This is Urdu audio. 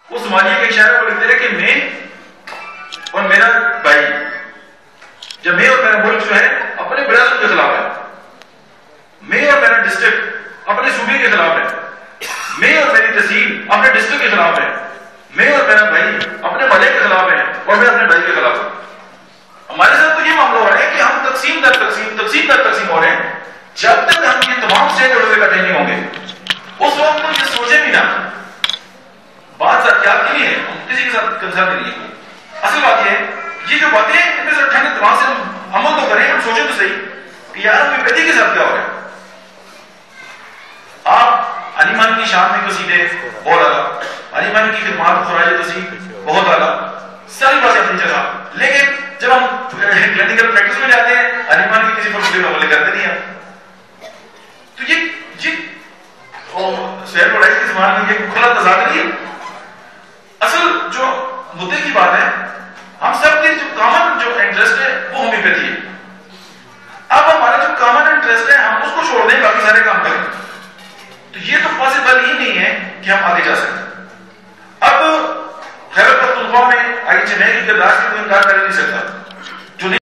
اس مالیے کے اشارے کو لکھتے رہے کہ میں اور میرا بھائی، جب میں اور میرا ملک جو ہے اپنے برادر کے خلاف ہے، میں اور میرا ڈسٹرکٹ اپنے صوبے کے خلاف ہے، میں اور میری تحصیل اپنے ڈسٹرکٹ کے خلاف ہے، میں اور میرا بھائی اپنے محلے کے خلاف ہے، اور میں اپنے بھائی کے خلاف ہوں. ہمارے ساتھ تو یہ معاملہ ہو رہا ہے کہ ہم تقسیم در تقسیم ہو رہے ہیں. جب تک ہم یہ تمام اسٹیک ہولڈر اکٹھے نہیں ہوں گے اس وقت تو یہ سوچے بھی نا. بات ذاتیات کی نہیں ہے، ہم کسی کے ساتھ کنسرن نہیں ہے. اصل بات یہ ہے یہ جو باتیں ان میں سے ٹھنڈے دماغ سے ہم عمل تو کریں، ہم سوچیں تو صحیح کہ یار ہومیوپیتھی کے ساتھ کیا ہو رہا ہے. آپ علیمان کی شان میں قصیدے بہت اعلیٰ، علیمان کی خدمات خراج قصید بہت اعلیٰ، ساری باتیں اپنی جگہ، لیکن جب ہم کلینکل پریکٹس میں جاتے ہیں علیمان کی کسی پر مجھے عمل کرتے نہیں ہیں. تو یہ سہیل بڑائی کے زبان میں یہ کھلا تضاد نہیں ہے. اصل جو مدعے کی بات ہے، ہم سب کے جو کامن جو انٹرسٹ ہے وہ ہومیوپیتھی ہے. اب ہمارا جو کامن انٹرسٹ ہے ہم اس کو چھوڑ دیں، باقی سارے کام کریں، تو یہ تو پاسبل ہی نہیں ہے کہ ہم آگے جا سکیں. اب خیبر پختونخوا میں آئی چنئی کی برداشت کی کوئی انکار کر نہیں سکتا.